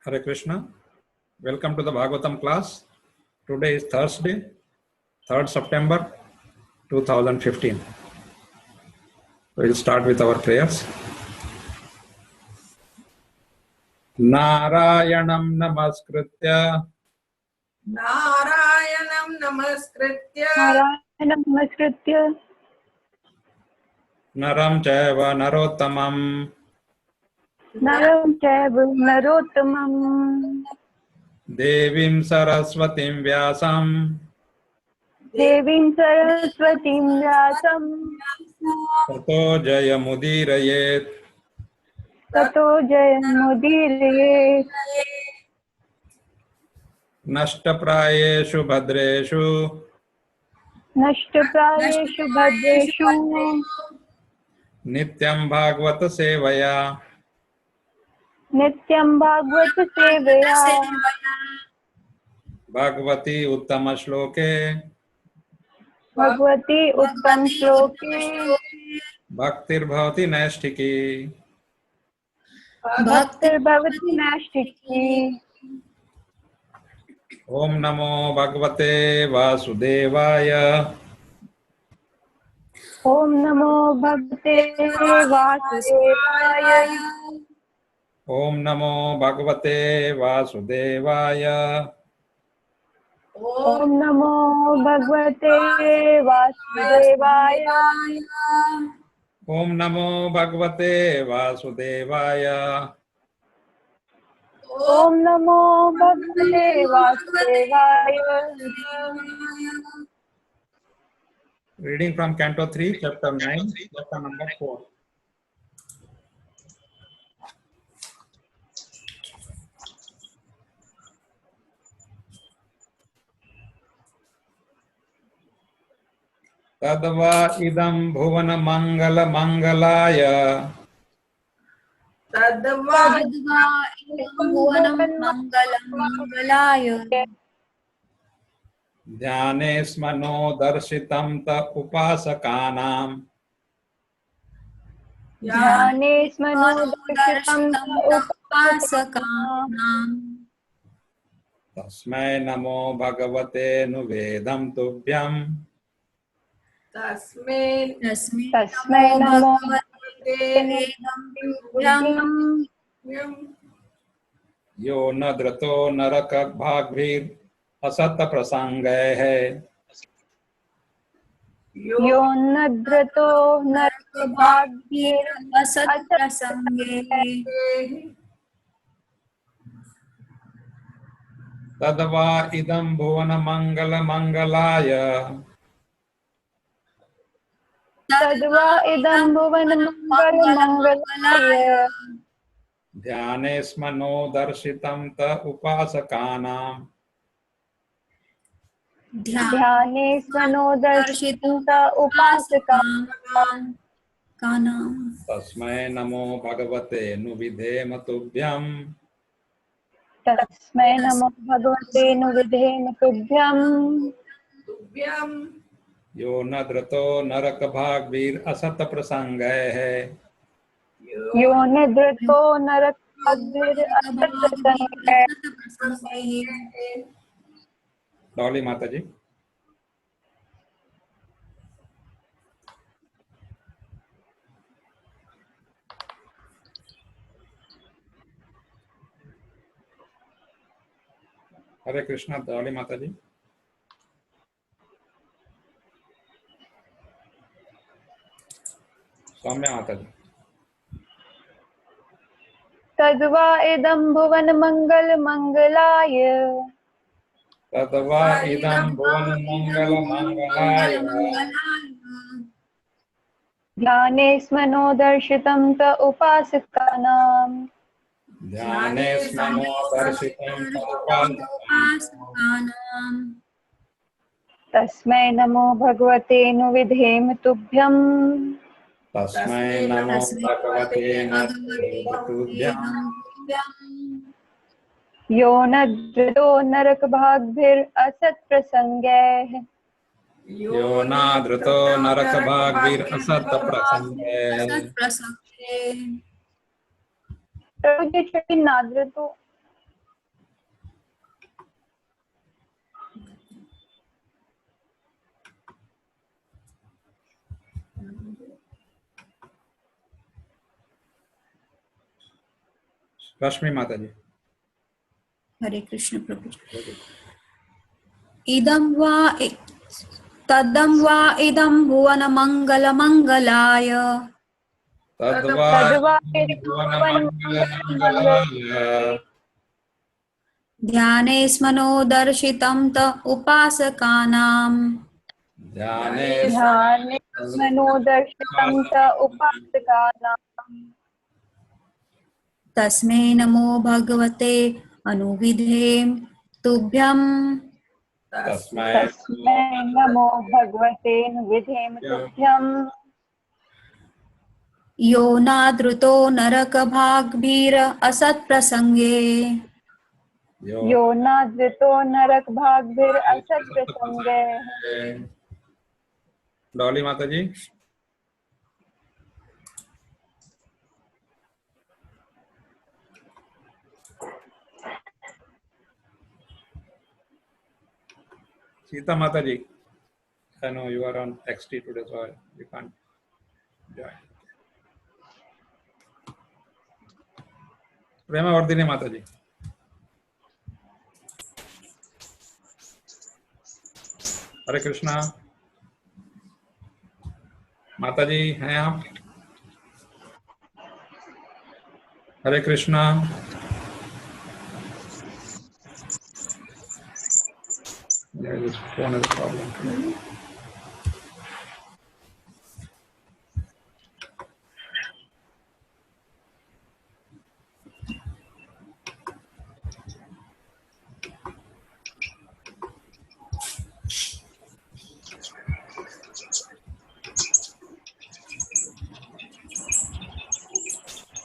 Hare Krishna. Welcome to the Bhagavatam class. Today is Thursday, 3rd September 2015. We will start with our prayers. Narayanam namaskritya Narayanam namaskritya Naram Chaiva Narottamam Devim Saraswatim Vyasam Tato Jayamudirayet Nashtaprayeshu Bhadreshu Nityam Bhagavata Sevaya Bhagavati Uttama Shloke Bhaktir Bhavati Naistiki. Om Namo Bhagavate Vasudevaya. Om Namo Bhagavate Vasudevaya. Om Namo Bhagavate Vasudevaya. Reading from Canto 3, Chapter 9, Chapter number 4. Tadva idam bhuvana mangala mangalaya. Tadva idam bhuvanam mangalam mangalaya. Dhyane smano darshitam ta upasakanam. Dhyane smano darshitam ta upasakanam. Tasmai namo bhagavate nuvedam tubhyam. Tasmai namo bhagavate tubhyam. Yo nadrato naraka bhagvir asat prasangay hai. Yo nadrato naraka bhagvir asat prasangay. Tadva idam bhuvana mangala mangalaya. Tadva idam bhuvanam mangalamaya. Dhyane smano darshitam ta upasakanam. Dhyane smano darshitam ta upasakanam. Tasmai namo bhagavate nuvidhema tubhyam. Tasmai namo bhagavate nuvidhema tubhyam. Yo nadrato naraka bhagvir asat prasangay hai. Yo nadrato naraka bhagvir asat prasangay. Dolly Mataji. Hare Krishna, Dolly Mataji. Soumya Mataji. Tadva idam bhuvan mangal mangalaya. Tadva idam bhuvana mangala mangalaya. Dhyane smano darshitam ta upasakanam. Dhyane smano darshitam ta upasakanam. Tasmai namo bhagavate nuvidhema tubhyam. Tasmai namo bhagavate nuvidhema tubhyam. Yo nadrato naraka bhagvir asat prasangay. Yo nadrato naraka bhagvir asat prasangay. Nadrato Rashmi Mataji. Hare Krishna Prabhu. Tadam va idam bhuvana mangala mangalaya. Tadva Tadva Bhuvana Mangalaya. Dhyane smano darshitam ta upasakanam. Jnane ध्याने मनोदर्शितं च उपासकानां Tasmai namo bhagavate anuvidhem tubhyam. Tasmai तस्मै नमो भगवते विधेम तुभ्यं Yo nadruto narakabhagbhira asat prasange. यो नाद्रितो नरक भागभिर असत प्रसंगे Dolly Mataji. Sita Mataji. I know you are on XT today, so you can't join. Prema Vardhini Mataji. हरे कृष्णा माता जी हैं आप? हरे Krishna. Yeah, this phone is a problem.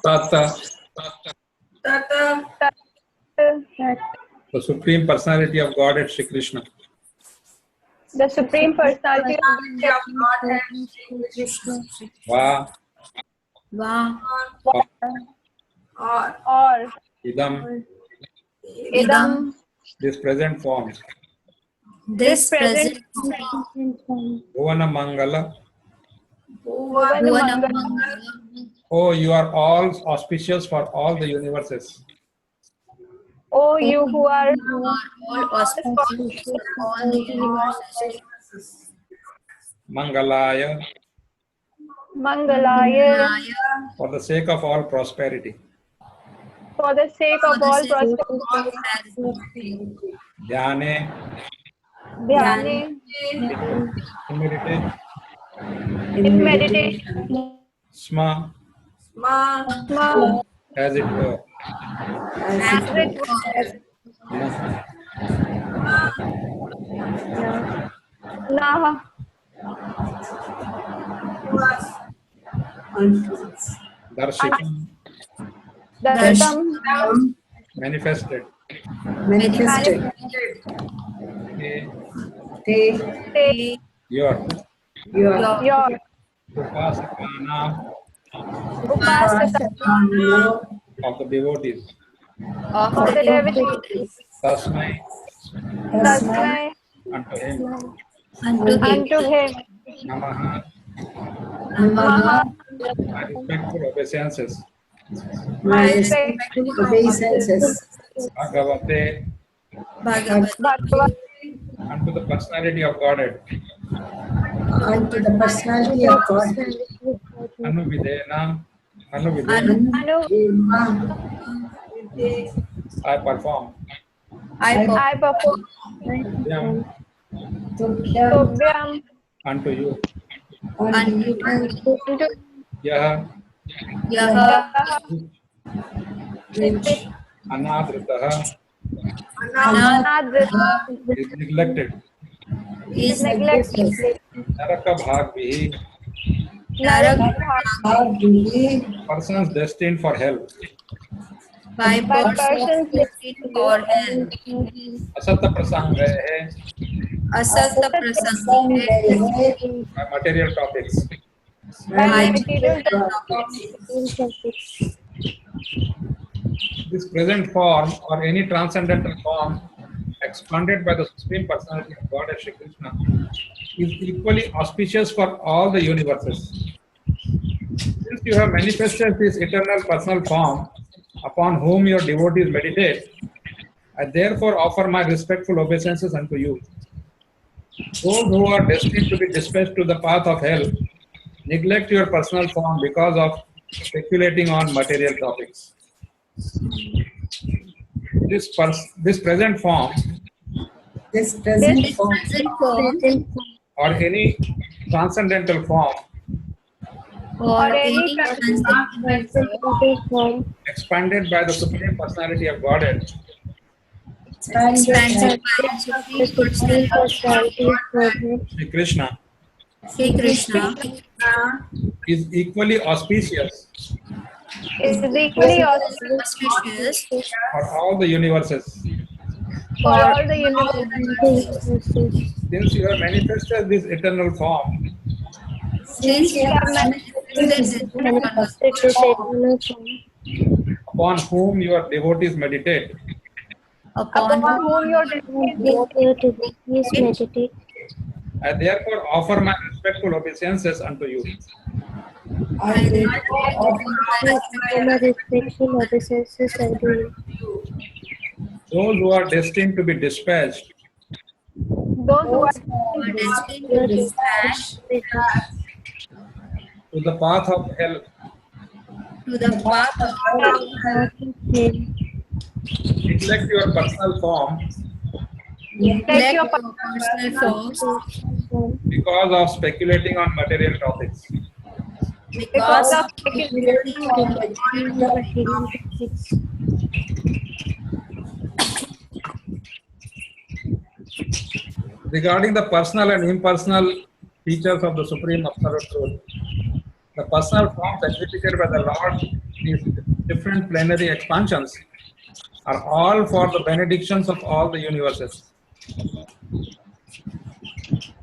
Tata, the Supreme Personality of Godhead Shri Krishna. The Supreme Personality of Godhead, Krishna, Va, Va or Idam, Idam, this present form. this present Bhuvana Mangala. Bhuvana Oh, you are all auspicious for all the universes. O you who are all auspicious for all the universes. Mangalaya, Mangalaya, for the sake of all prosperity. for the sake of all prosperity, Dhyane, Dhyane, in meditation. in meditation, Sma, Sma, as it were. as it were, Nah, Darshitam, Darshitam, manifested. manifested. Te, Your Your your Upasakana Upasaka of the devotees. of of the the devotees, Tasmai, Tasmai, unto him. unto him, Namaha, Maha, my respectful obeisances. my respect, obeisances Bhagavate, Bhagavad, unto the personality of Godhead. unto the personality of God. Anuvidena, Anu, I perform. I perform, Yam, Tobhyam, unto you. unto Yaha, Yaha, Which Anadritaha, Anadrita, is neglected. is neglected, Naraka Bhagvihi, Narak, persons destined for hell. by by persons persons for hell. Asata Prasangahe, Asata prasange by material topics. by material This present form or any transcendental form expanded by the Supreme Personality of God as Shri Krishna is equally auspicious for all the universes. Since you have manifested this eternal personal form upon whom your devotees meditate, I therefore offer my respectful obeisances unto you. Those who are destined to be dispatched to the path of hell neglect your personal form because of speculating on material topics. This present form This present form present form or any transcendental form or or any any transcendental form expanded by the Supreme Personality of Godhead expanded expansion by by the Supreme Personality of Godhead, Sri Krishna Sri Krishna, is equally auspicious is is equally auspicious for all the universes. for for all the universe. Since you have manifested this eternal form, since you have manifested this eternal form, upon whom your devotees meditate, upon Upon whom whom your devotees meditate, I therefore offer my respectful obeisances unto you. I I therefore offer my respectful obeisances unto you. Those who are destined to be dispatched those who are those who Are are destined to to be dispatch to the path of hell to the path of hell, neglect your personal form neglect your your personal forms because of speculating on material topics. because because of of speculating speculating on material topics. Regarding the personal and impersonal features of the Supreme Absolute Truth, the personal forms exhibited by the Lord in his different plenary expansions are all for the benedictions of all the universes.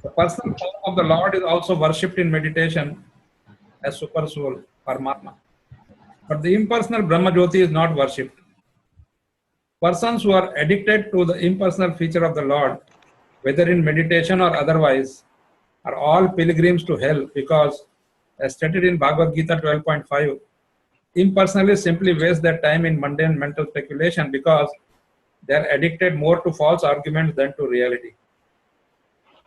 The personal form of the Lord is also worshipped in meditation as Super Soul, Paramatma. But the impersonal Brahma Jyoti is not worshipped. Persons who are addicted to the impersonal feature of the Lord, whether in meditation or otherwise, are all pilgrims to hell because, as stated in Bhagavad Gita 12.5, impersonalists simply waste their time in mundane mental speculation because they are addicted more to false arguments than to reality.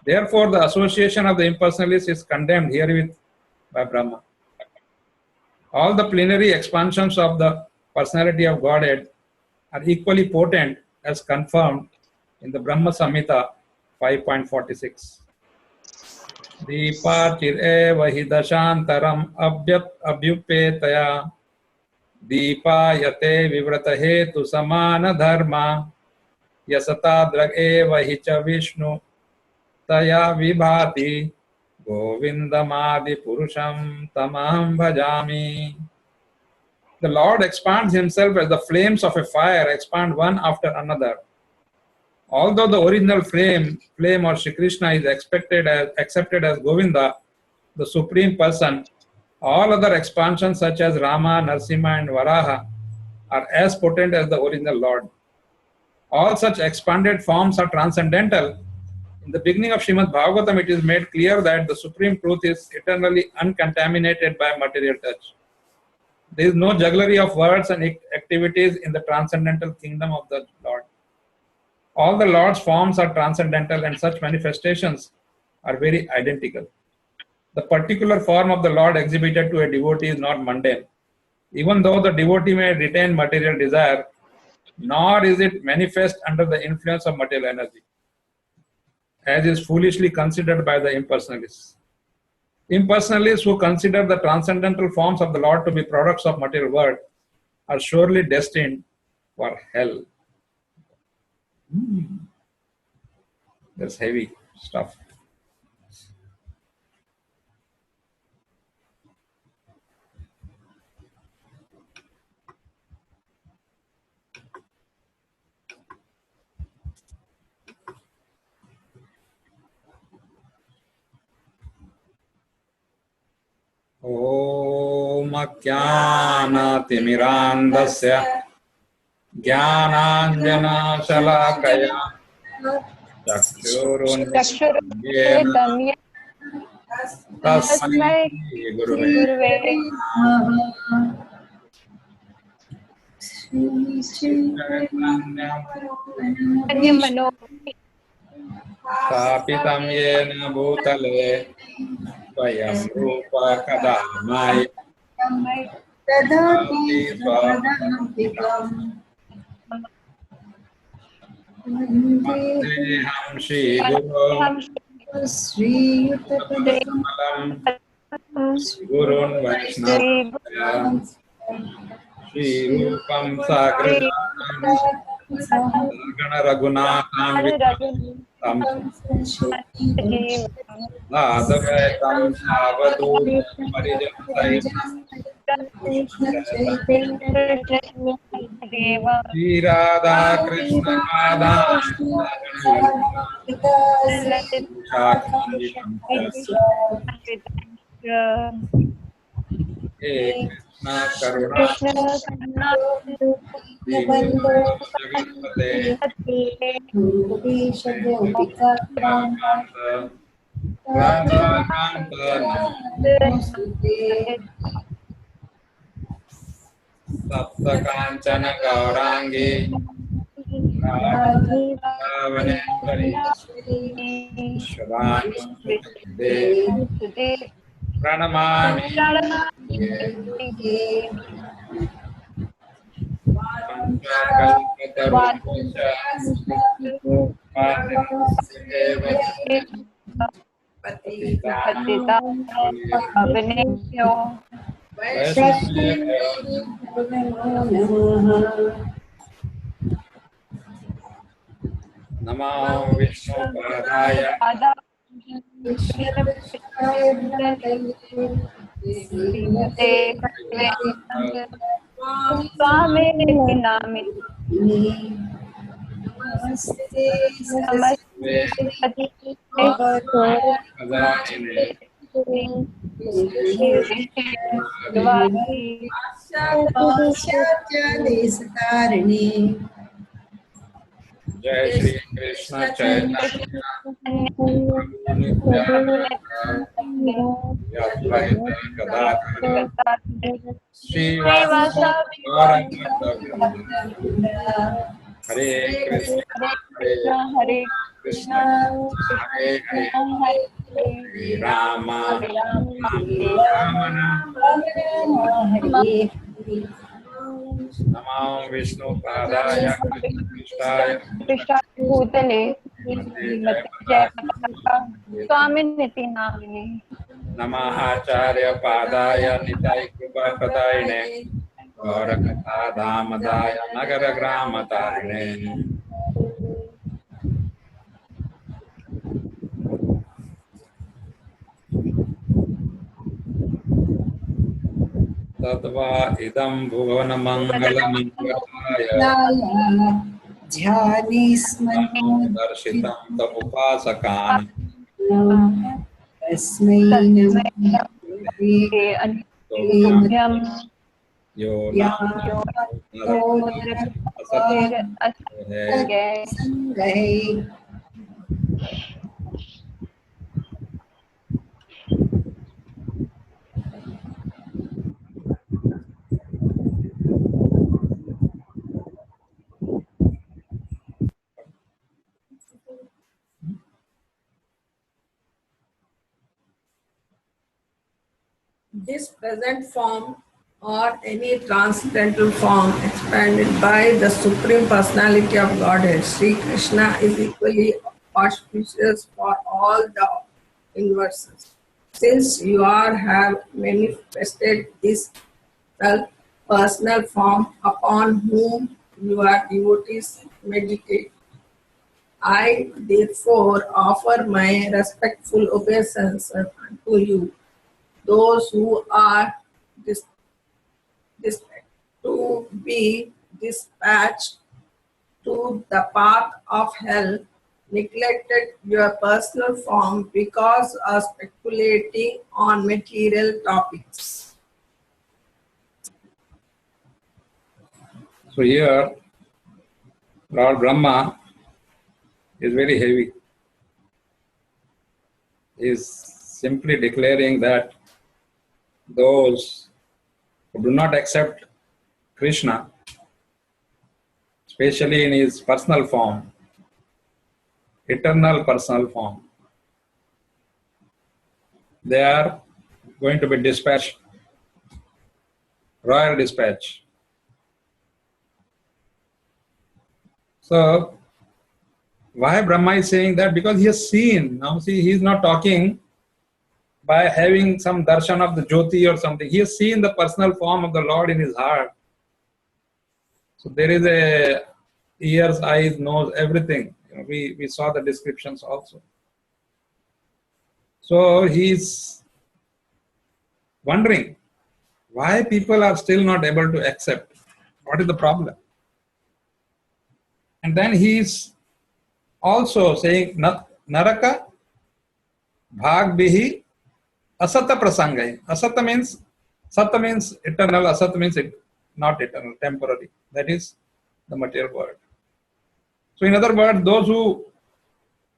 Therefore, the association of the impersonalists is condemned herewith by Brahma. All the plenary expansions of the personality of Godhead are equally potent as confirmed in the Brahma Samhita 5.46. Deepatir eva hi dashantaram abhyupetaya Deepayate vivrata hetu samana dharma Yasata drag eva hi cha Vishnu Taya vibhati Govindamadi purusham tamaham bhajami. The Lord expands himself as the flames of a fire expand one after another. Although the original flame or Shri Krishna is accepted as Govinda, the Supreme Person, all other expansions such as Rama, Narsimha and Varaha are as potent as the original Lord. All such expanded forms are transcendental. In the beginning of Srimad Bhagavatam, it is made clear that the Supreme Truth is eternally uncontaminated by material touch. There is no jugglery of words and activities in the transcendental kingdom of the Lord. All the Lord's forms are transcendental and such manifestations are very identical. The particular form of the Lord exhibited to a devotee is not mundane. Even though the devotee may retain material desire, nor is it manifest under the influence of material energy, as is foolishly considered by the impersonalists. Impersonalists who consider the transcendental forms of the Lord to be products of material world are surely destined for hell. That's heavy stuff. Om Ajnana-timirandasya Jnananjana-shalakaya Chakshurunmilitam Tasmai Guruve. Guruve. मनो स्थापितं येन भूतले स्वयं रूप कदा मयि ददाति ददाति स्वपदान्तिकम् स्वदेहं श्रीगुरो हम श्रीयुतपदकं कमलं गुरुन् वैष्णवस्य श्रीरूपं साग्रजातं गणरघुनाथान्वितं नादवैतं सावधूतं परिजनसहितं श्रीराधा कृष्ण हे कृष्ण करुणा जगत्पते राधाकान्त सप्तकाञ्चन गौराङ्गी रावणेश्वरी शिवानुसुते प्रणमामि नमो विष्णुपदाय स्वामी नामे नमस्ते कदाचिने पाश्चात्यदेशतारिणी जय श्री कृष्ण चैतन्य प्रभु नित्यानंद अद्वैत गदाधर श्रीवासदि गौरभक्तवृंद हरे कृष्ण हरे कृष्ण हरे हरे हरे राम राम नमो विष्णुपादाय कृष्णाय भूतले स्वामी निति नामिने नमः आचार्य पादाय निताय कृपा प्रदायिने गौरकथा धामदाय नगर ग्राम तारिणे तद्वा इदं भुवन मंगल मंगलाय दर्शितं त उपासकान् तस्मै यो This present form or any transcendental form expanded by the Supreme Personality of Godhead, Sri Krishna, is equally auspicious for all the universes. Since you are have manifested this self-personal form upon whom your devotees meditate, I therefore offer my respectful obeisance unto you. Those who are to be dispatched to the path of hell neglected your personal form because of speculating on material topics. So here, Lord Brahma is very heavy. He is simply declaring that those who do not accept Krishna especially in his personal form, eternal personal form. They are going to be dispatched, royal dispatch. So, why Brahma is saying that? Because he has seen. Now, see, he is not talking by having some darshan of the Jyoti or something. He has seen the personal form of the Lord in his heart. So, there is a ears, eyes, nose, everything. We saw the descriptions also. So, he is wondering why people are still not able to accept. What is the problem? And then he is also saying, Naraka bhagbihi asata prasangai. Asata means, sata means eternal, asata means not eternal, temporary. That is the material world. So in other words, those who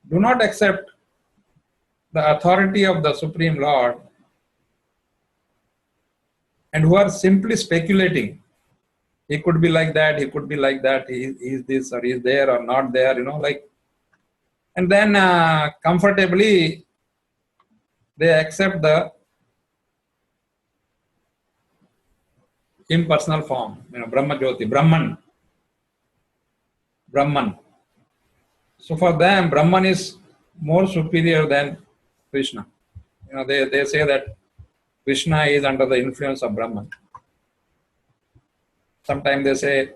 do not accept the authority of the Supreme Lord and who are simply speculating, he could be like that, he could be like that, he is this or he is there or not there, and then comfortably they accept the impersonal form, Brahma Jyoti, Brahman. So for them, Brahman is more superior than Krishna. They say that Krishna is under the influence of Brahman. Sometimes they say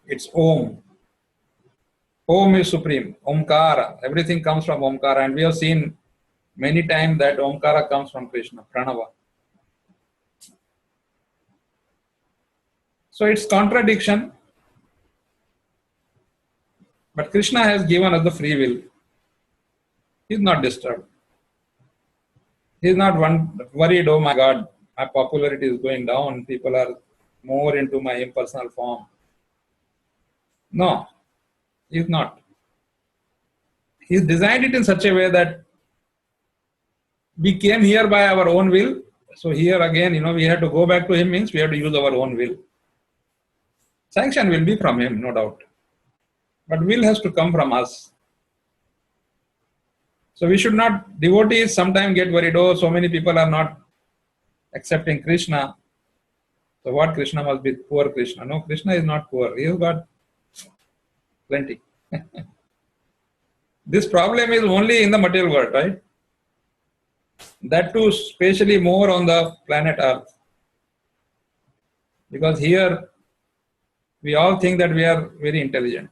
it's Om. Om is supreme. Omkara. Everything comes from Omkara. And we have seen many times that Omkara comes from Krishna, Pranava. So it's contradiction. But Krishna has given us the free will. He is not disturbed. He is not worried, oh my God, my popularity is going down. People are more into my impersonal form. No, he is not. He designed it in such a way that we came here by our own will. So here again, we have to go back to him, means we have to use our own will. Sanction will be from him, no doubt. But will has to come from us. So we should not, devotees sometimes get worried, oh, so many people are not accepting Krishna. So what, Krishna must be poor Krishna? No, Krishna is not poor. He has got plenty. This problem is only in the material world, right? That too, especially more on the planet Earth. Because here, we all think that we are very intelligent.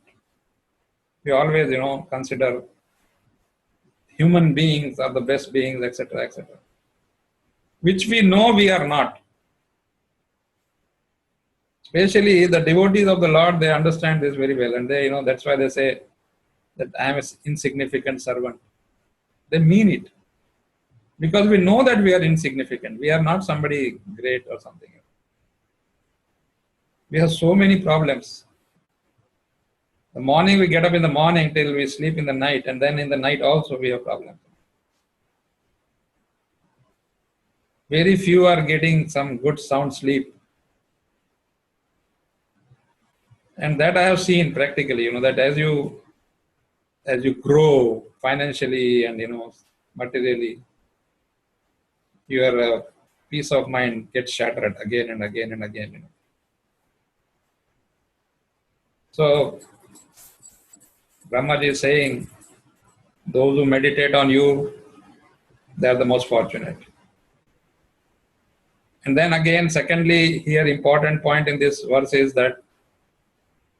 We always, consider human beings are the best beings, etc., etc. Which we know we are not. Especially the devotees of the Lord, they understand this very well. And they, that's why they say that I am an insignificant servant. They mean it. Because we know that we are insignificant. We are not somebody great or something. We have so many problems. The morning we get up in the morning till we sleep in the night, and then in the night also we have problems. Very few are getting some good sound sleep. And that I have seen practically, that as you grow financially and, materially, your peace of mind gets shattered again and again and again. So, Brahmaji is saying, those who meditate on you, they are the most fortunate. And then again, secondly, here important point in this verse is that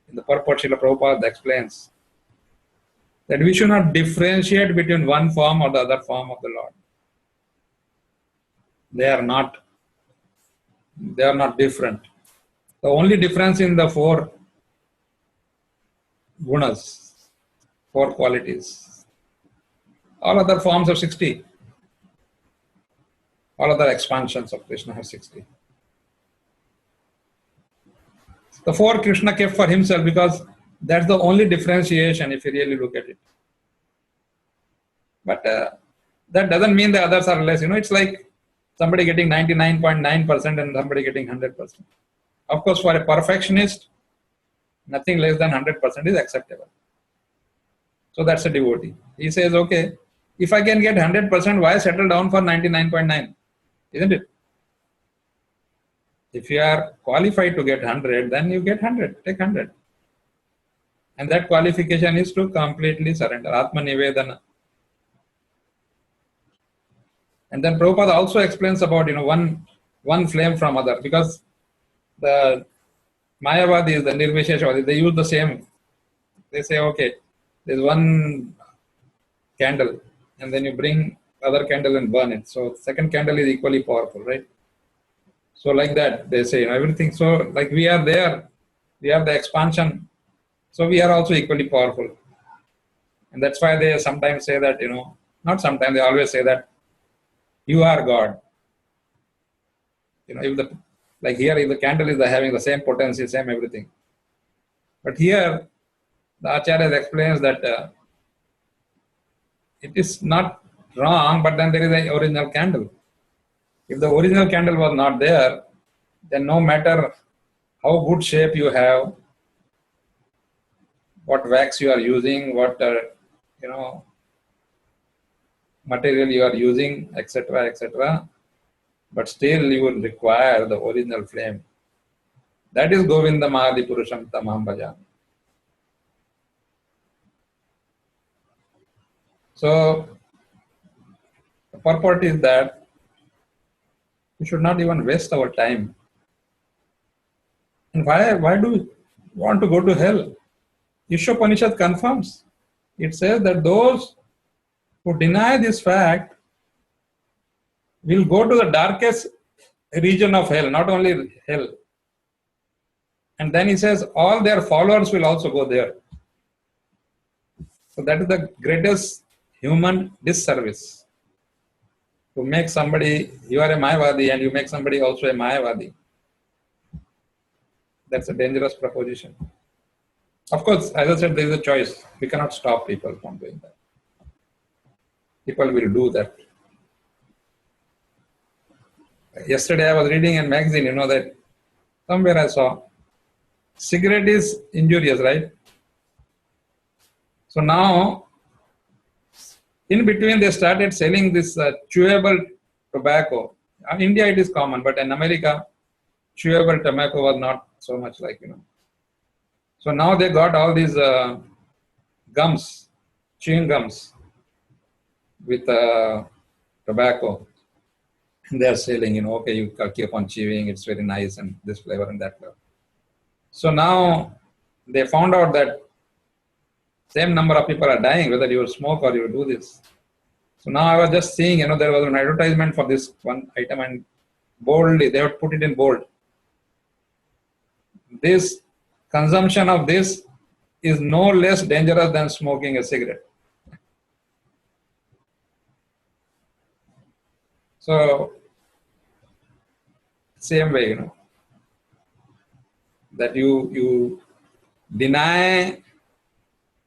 in the purport Srila Prabhupada explains that we should not differentiate between one form or the other form of the Lord. They are not different. The only difference in the four gunas, 4 qualities. All other forms of 60. All other expansions of Krishna have 60. The 4 Krishna kept for himself because that's the only differentiation if you really look at it. But that doesn't mean the others are less. It's like somebody getting 99.9% and somebody getting 100%. Of course, for a perfectionist, Nothing less than 100% is acceptable. So that's a devotee. He says, okay, if I can get 100%, why settle down for 99.9? Isn't it? If you are qualified to get 100, then you get 100. Take 100. And that qualification is to completely surrender. Atma Nivedana. And then Prabhupada also explains about, one flame from other, because the Mayavadis, the Nirvisheshvadis, they use the same. They say, okay, there's one candle, and then you bring other candle and burn it. So second candle is equally powerful, right? So like that, they say, everything. So like we are there, we have the expansion. So we are also equally powerful. And that's why they sometimes say that, not sometimes, they always say that you are God. If the candle is having the same potency, same everything. But here, the Acharya explains that it is not wrong, but then there is an original candle. If the original candle was not there, then no matter how good shape you have, what wax you are using, what material you are using, etc., etc., but still you will require the original flame. That is Govinda Mahadi Purusham Tamam Bhajami. So the purport is that we should not even waste our time. And why do we want to go to hell? Ishopanishad confirms. It says that those who deny this fact will go to the darkest region of hell, not only hell. And then he says all their followers will also go there. So that is the greatest human disservice. To make somebody, you are a Mayavadi and you make somebody also a Mayavadi. That's a dangerous proposition. Of course, as I said, there is a choice. We cannot stop people from doing that. People will do that. Yesterday I was reading a magazine, that somewhere I saw cigarette is injurious, right? So now, in between they started selling this chewable tobacco. In India it is common, but in America, chewable tobacco was not so much like, So now they got all these gums, chewing gums with tobacco. And they are selling, okay, you keep on chewing, it's very nice and this flavor and that flavor. So now they found out that same number of people are dying, whether you smoke or you do this. So now I was just seeing, there was an advertisement for this one item and boldly, they would put it in bold. This consumption of this is no less dangerous than smoking a cigarette. So, same way, that you deny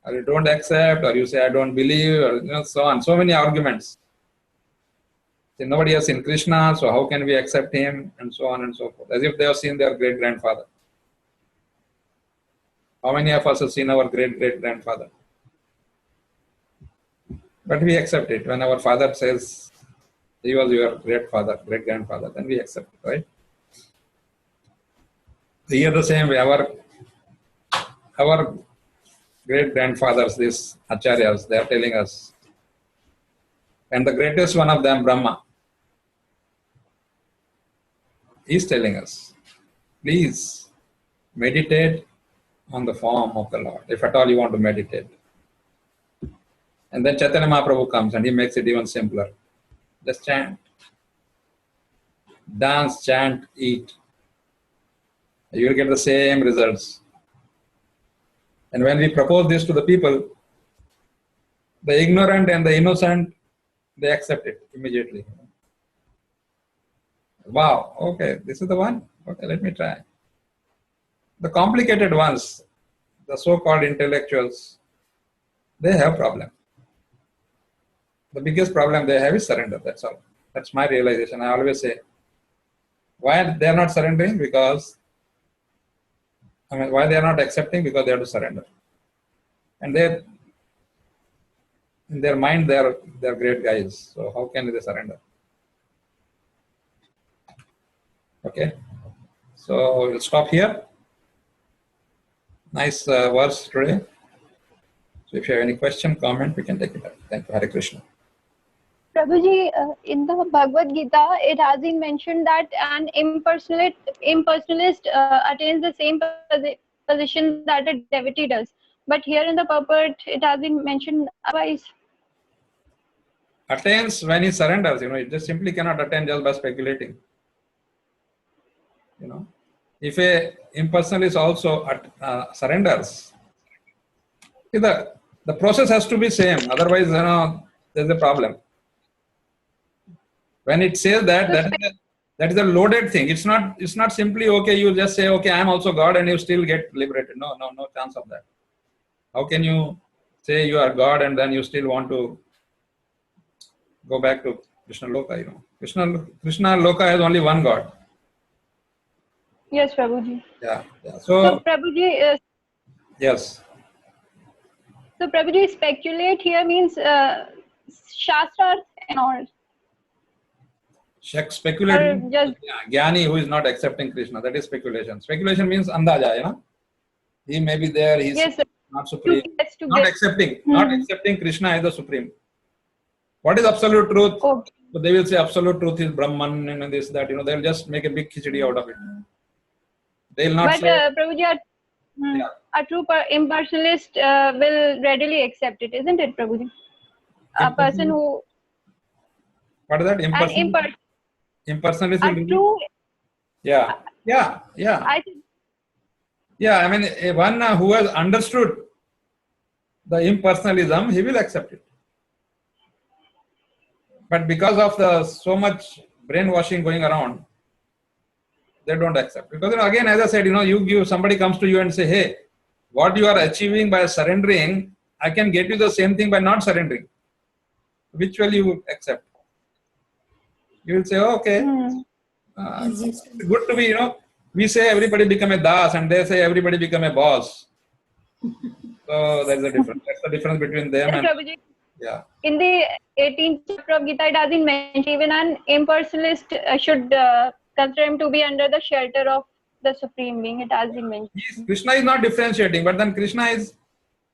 or you don't accept or you say I don't believe or so on. So many arguments. Say, nobody has seen Krishna, so how can we accept him, and so on and so forth. As if they have seen their great-grandfather. How many of us have seen our great-great-grandfather? But we accept it. When our father says he was your great-grandfather, then we accept it, right? Here the same way, our great-grandfathers, these acharyas, they are telling us. And the greatest one of them, Brahma, is telling us, please meditate on the form of the Lord, if at all you want to meditate. And then Chaitanya Mahaprabhu comes and he makes it even simpler. Just chant. Dance, chant, eat. You will get the same results. And when we propose this to the people, the ignorant and the innocent, they accept it immediately. Wow, okay, this is the one. Okay, let me try. The complicated ones, the so-called intellectuals, they have problem. The biggest problem they have is surrender, that's all. That's my realization. I always say, why they are not surrendering? Because I mean, why they are not accepting? Because they have to surrender. And they, in their mind, they are great guys. So how can they surrender? Okay. So we'll stop here. Nice verse today. So if you have any question, comment, we can take it up. Thank you. Hare Krishna. Prabhuji, in the Bhagavad Gita, it has been mentioned that an impersonalist attains the same position that a devotee does. But here in the purport, it has been mentioned otherwise. Attains when he surrenders, it just simply cannot attain just by speculating. If a impersonalist also surrenders, see, the process has to be same. Otherwise, there's a problem. When it says that is a loaded thing. It's not simply okay. You just say okay, I'm also God, and you still get liberated. No chance of that. How can you say you are God and then you still want to go back to Krishna Loka? Krishna Loka has only one God. Yes, Prabhuji. Yeah. So Prabhuji, yes. So Prabhuji, speculate here means Shastras and all. Speculation. Just Jnani who is not accepting Krishna, that is speculation. Speculation means andaja, He may be there, he's not supreme. Not accepting Krishna as the supreme. What is absolute truth? Oh. So they will say absolute truth is Brahman and this, that, they'll just make a big khichdi out of it. They'll not say... Prabhuji, a true impersonalist will readily accept it, isn't it, Prabhuji? A person who... What is that? Impersonalist will true... Yeah. I think... Yeah, I mean, one who has understood the impersonalism, he will accept it. But because of so much brainwashing going around, they don't accept. Because again, as I said, somebody comes to you and say, hey, what you are achieving by surrendering, I can get you the same thing by not surrendering. Which will you accept? You will say, oh, okay, good to be, we say everybody become a das and they say everybody become a boss. So there's a difference. That's the difference between them and... Yeah. In the 18th chapter of Gita, it has been mentioned even an impersonalist should consider him to be under the shelter of the Supreme Being. It has been mentioned. Krishna is not differentiating, but then Krishna is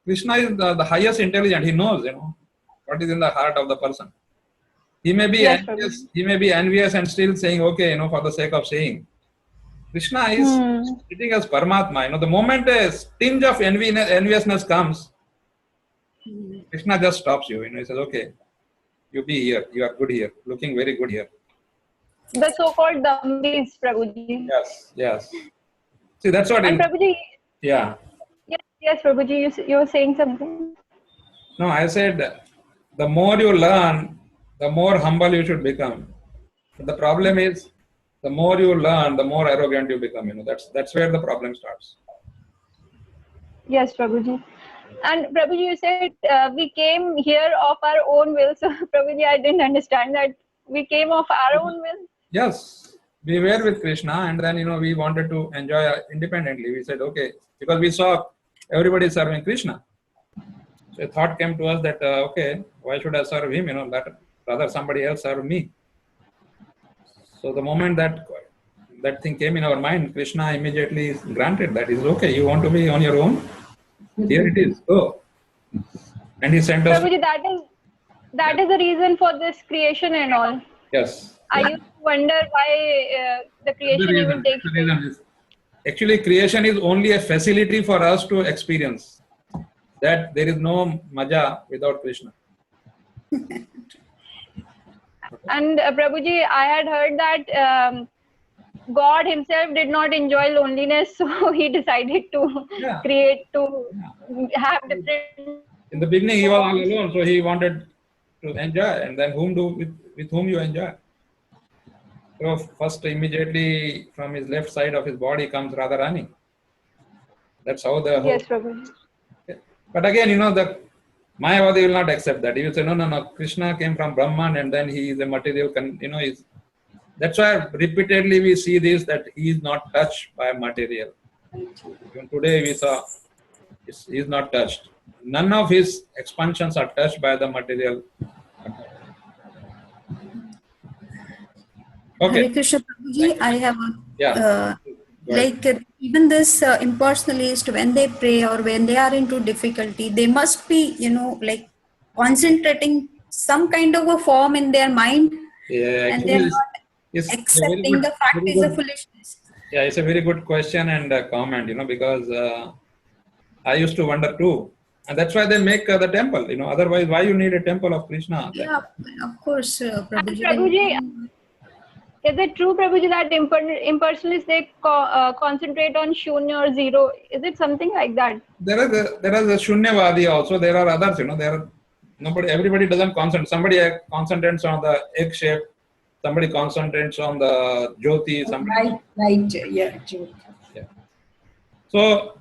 the highest intelligent. He knows, what is in the heart of the person. He may be envious. He may be envious and still saying, okay, for the sake of saying. Krishna is sitting as Paramatma. The moment a tinge of enviousness comes, Krishna just stops you. He says, okay, you be here. You are good here. Looking very good here. The so-called Dambis, Prabhuji. Yes. See, that's what... And Prabhuji... Yeah. Yes, Prabhuji, you were saying something. No, I said, the more you learn, the more humble you should become. But the problem is, the more you learn, the more arrogant you become. That's where the problem starts. Yes, Prabhuji. And Prabhuji, you said we came here of our own will. So Prabhuji, I didn't understand that we came of our own will. Yes, we were with Krishna and then, we wanted to enjoy independently. We said, okay, because we saw everybody serving Krishna. So a thought came to us that, okay, why should I serve him? That rather somebody else serve me. So the moment that thing came in our mind, Krishna immediately granted that is okay. You want to be on your own? Here it is. Go. And he sent us. Prabhuji, that is the reason for this creation and all. Yes. I used to wonder why the creation even takes place. Actually, creation is only a facility for us to experience that there is no maja without Krishna. And Prabhuji, I had heard that God himself did not enjoy loneliness, so he decided to create, to have different... In the beginning, he was all alone, so he wanted to enjoy, and then with whom you enjoy. So first, immediately from his left side of his body comes Radharani. That's how the whole... Yes, Prabhuji. But again, the Mayavadi will not accept that. He will say, no, Krishna came from Brahman and then he is a material, that's why repeatedly we see this, that he is not touched by material. Even today we saw he is not touched. None of his expansions are touched by the material. Okay. Hare Krishna Prabhuji, I have Yeah. Go ahead. like even this impersonalist, when they pray or when they are into difficulty, they must be, like concentrating some kind of a form in their mind, Yeah, and they are actually, not it's a very accepting good, the fact very is a good. foolishness. Yeah, it's a very good question and comment, because I used to wonder too. And that's why they make the temple, otherwise why you need a temple of Krishna? Yeah, of course, And Prabhuji. Prabhuji, is it true, Prabhuji, that impersonalists they concentrate on shunya or zero? Is it something like that? There is a Shunyavadi also. There are others, everybody doesn't concentrate. Somebody concentrates on the egg shape. Somebody concentrates on the Jyoti. Somebody. Right, yeah, Jyoti. Yeah. So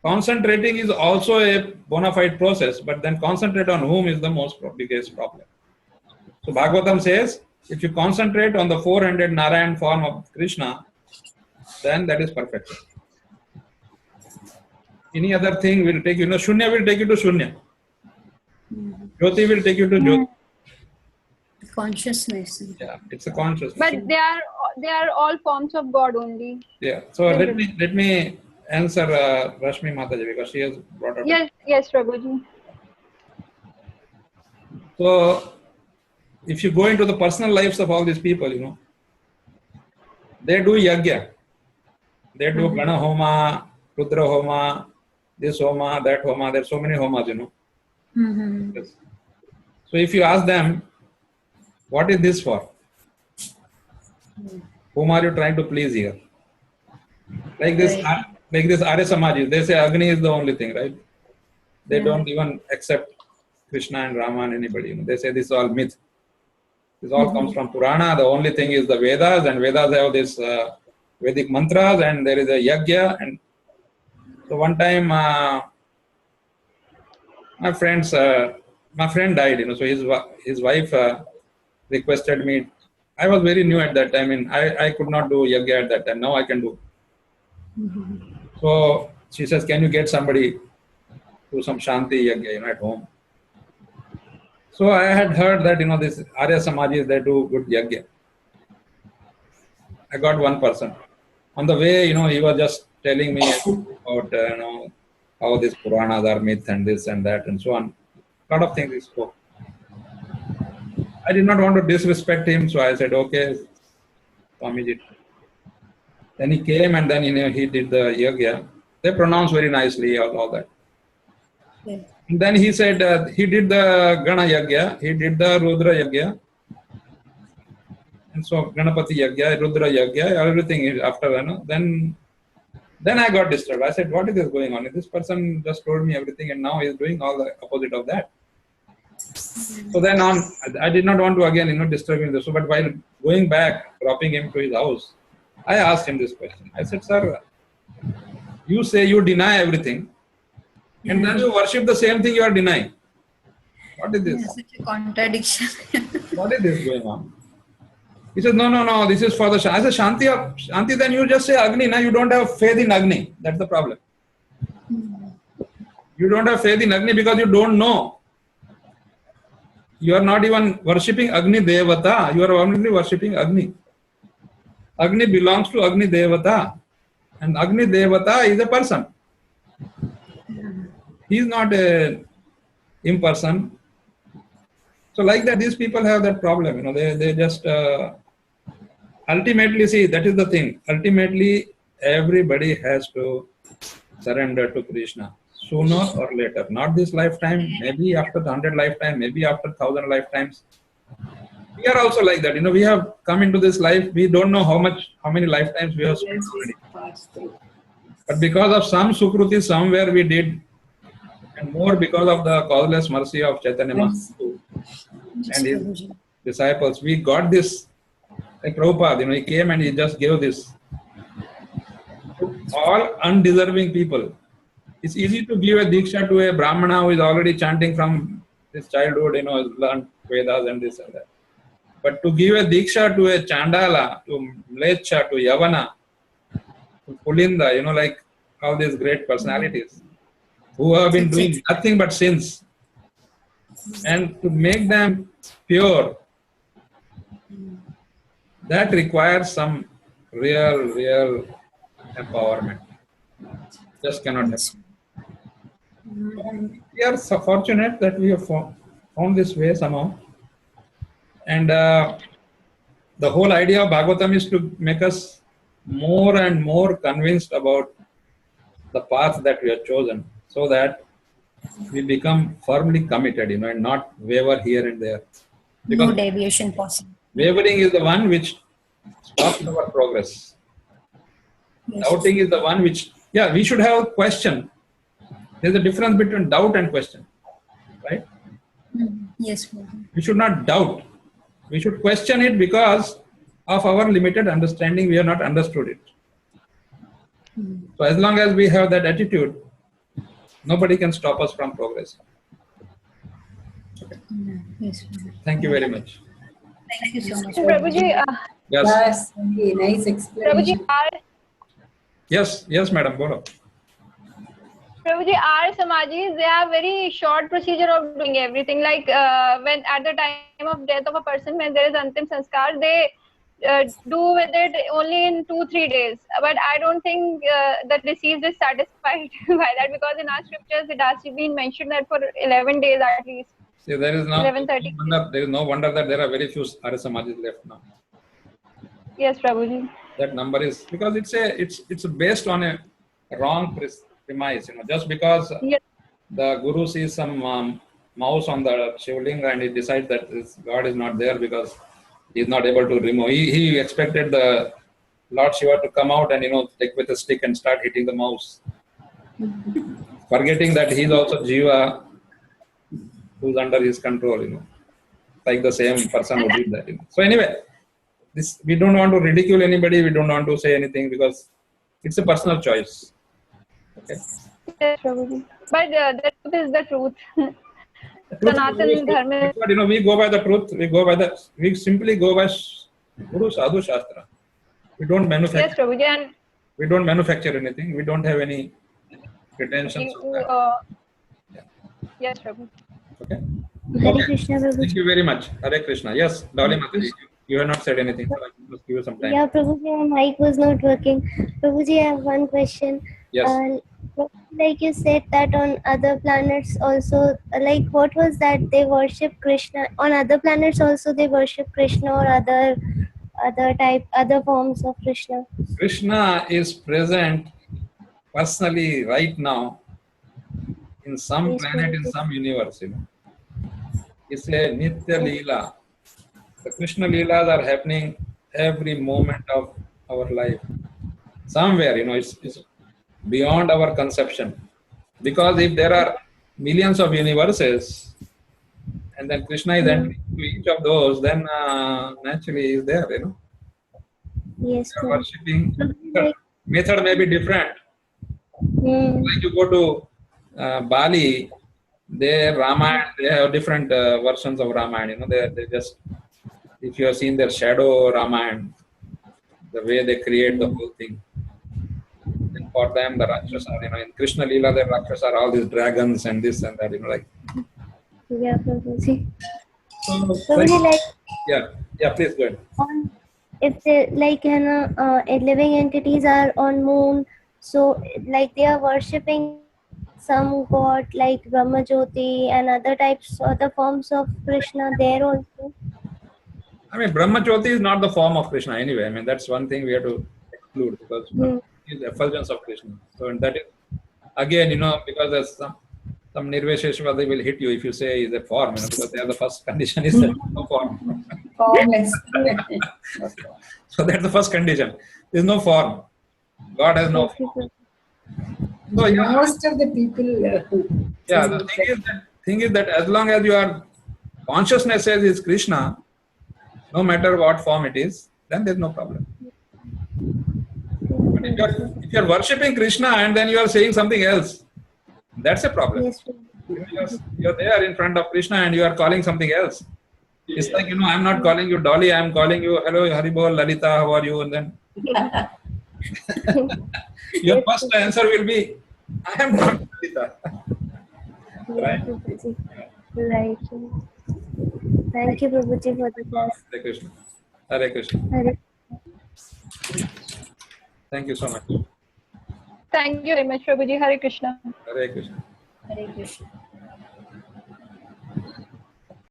concentrating is also a bona fide process, but then concentrate on whom is the biggest problem. So Bhagavatam says, if you concentrate on the 400 Narayan form of Krishna, then that is perfection. Any other thing will take you, Shunya will take you to Shunya. Jyoti will take you to Jyoti. Consciousness. Yeah, it's a consciousness. But they are all forms of God only. Yeah. So let me answer Rashmi Mataji because she has brought up. Yes, Prabhuji. So if you go into the personal lives of all these people, they do yagya. They do Gana Homa, Rudra Homa, this Homa, that Homa. There are so many Homas, Yes. So if you ask them, what is this for? Whom are you trying to please here? Like this Arya Samajis, they say Agni is the only thing, right? They don't even accept Krishna and Rama and anybody. They say this is all myth. This all comes from Purana. The only thing is the Vedas, and Vedas have this Vedic mantras, and there is a yagya. And so one time, my friend died. So his wife requested me. I was very new at that time, and I could not do yagya at that time. Now I can do. So she says, "Can you get somebody do some shanti yagya, at home?" So I had heard that this Arya Samajis, they do good yagya. I got one person. On the way, he was just telling me about how these Puranas are myth and this and that and so on. A lot of things he spoke. I did not want to disrespect him, so I said, "Okay, Swamiji." Then he came and then he did the yagya. They pronounce very nicely all that. Yeah. And then he said he did the Gana Yagya, he did the Rudra Yagya. And so Ganapati Yagya, Rudra Yagya, everything is after, then I got disturbed. I said, what is this going on? This person just told me everything and now he is doing all the opposite of that. So then on, I did not want to again, disturb him. So, but while going back, dropping him to his house, I asked him this question. I said, sir, you say you deny everything. And then you worship the same thing you are denying. What is this? Such a contradiction. What is this going on? He says, no, this is for the Shanti. I said, Shanti, then you just say Agni. Now you don't have faith in Agni. That's the problem. You don't have faith in Agni because you don't know. You are not even worshipping Agni Devata. You are only worshipping Agni. Agni belongs to Agni Devata. And Agni Devata is a person. He is not a imperson. So like that, these people have that problem. They just ultimately see, that is the thing. Ultimately, everybody has to surrender to Krishna sooner or later. Not this lifetime, maybe after 100 lifetimes, maybe after 1,000 lifetimes. We are also like that. We have come into this life. We don't know how many lifetimes we have spent already. But because of some sukruti somewhere we did, and more because of the causeless mercy of Chaitanya Mahaprabhu and his disciples, we got this. Like Prabhupada, he came and he just gave this to all undeserving people. It's easy to give a diksha to a Brahmana who is already chanting from his childhood, has learned Vedas and this and that. But to give a diksha to a Chandala, to Mlecha, to Yavana, Pulinda, like all these great personalities who have been doing nothing but sins. And to make them pure, that requires some real empowerment. Just cannot happen. We are so fortunate that we have found this way somehow. And the whole idea of Bhagavatam is to make us more and more convinced about the path that we have chosen, so that we become firmly committed, and not waver here and there. Because No deviation possible. wavering is the one which stops our progress. Yes. Doubting is the one which, we should have a question. There's a difference between doubt and question, right? Yes, Prabhuji. We should not doubt. We should question it because of our limited understanding. We have not understood it. So as long as we have that attitude, nobody can stop us from progress. Yes, Prabhuji. Thank you very much. Thank you so much. Prabhuji, Yes. Yes, very nice Prabhuji, explanation. Yes, madam. Bolo. Prabhuji, our Samajis, they have very short procedure of doing everything. Like when at the time of death of a person, when there is Antim Sanskar, they do with it only in 2-3 days. But I don't think the deceased is satisfied by that, because in our scriptures it has been mentioned that for 11 days at least. See, there is 11:30. no wonder that there are very few Arya Samajis left now. Yes, Prabhuji. That number is because it's based on a wrong premise. Just because Yes. the guru sees some mouse on the Shivlinga and he decides that this God is not there because he is not able to remove. He expected the Lord Shiva to come out and take with a stick and start hitting the mouse, forgetting that he is also Jiva who's under his control. Like the same person who did that. So anyway, we don't want to ridicule anybody. We don't want to say anything because it's a personal choice. Okay. Yes, Prabhuji. But the truth is the truth. Sanatan Dharma. But we go by the truth. We simply go by Guru Sadhu Shastra. We don't manufacture. Yes, Prabhuji. And We don't manufacture anything. We don't have any pretensions of that. yes, Prabhuji. Okay. Hare Okay. Krishna, Prabhuji. Thank you very much. Hare Krishna. Yes, Dolly Mataji, you have not said anything. So I must give you some time. Yeah, Prabhuji, my mic was not working. Prabhuji, I have one question. Yes. Like you said that on other planets also, like what was that they worship Krishna? On other planets also they worship Krishna or other forms of Krishna. Krishna is present personally right now in some Yes, planet, in Prabhuji. some universe. It's a Nitya Leela. The Krishna Leelas are happening every moment of our life. Somewhere, it's beyond our conception. Because if there are millions of universes, and then Krishna is entering to each of those, then naturally he is there, Yes, They are Prabhuji. worshipping. Like, Method may be different. Like you go to Bali, their Ramayana, they have different versions of Ramayana. They just, if you have seen their shadow Ramayana, the way they create the whole thing. And for them, the Rakshas are, in Krishna Leela, the Rakshas are all these dragons and this and that, like. yeah, Prabhuji. So, Prabhuji, like yeah, please go ahead. if they like living entities are on moon, so like they are worshipping some god like Brahma Jyoti and other forms of Krishna there also. I mean, Brahma Jyoti is not the form of Krishna anyway. I mean, that's one thing we have to exclude because it is the effulgence of Krishna. So, and that is, again, because there's some Nirvesheshwara will hit you if you say is a form, because they are the first condition is that no form. Formless. So that's the first condition. There is no form. God has no form. So Most of the people. the thing is that as long as your consciousness says is Krishna, no matter what form it is, then there's no problem. But if you're worshipping Krishna and then you are saying something else, that's a problem. Yes, Prabhuji. You're there in front of Krishna and you are calling something else. It's like, I'm not calling you Dolly, I'm calling you, hello, Haribol, Lalita, how are you? And then Your Yes, first answer will be, I am not Pandita. yes, Right? Prabhuji. Right. Thank you, Prabhuji, for the class. Hare Krishna. Hare Krishna. Hare Thank you so much. Thank you very much, Prabhuji. Hare Krishna. Hare Krishna. Hare Krishna.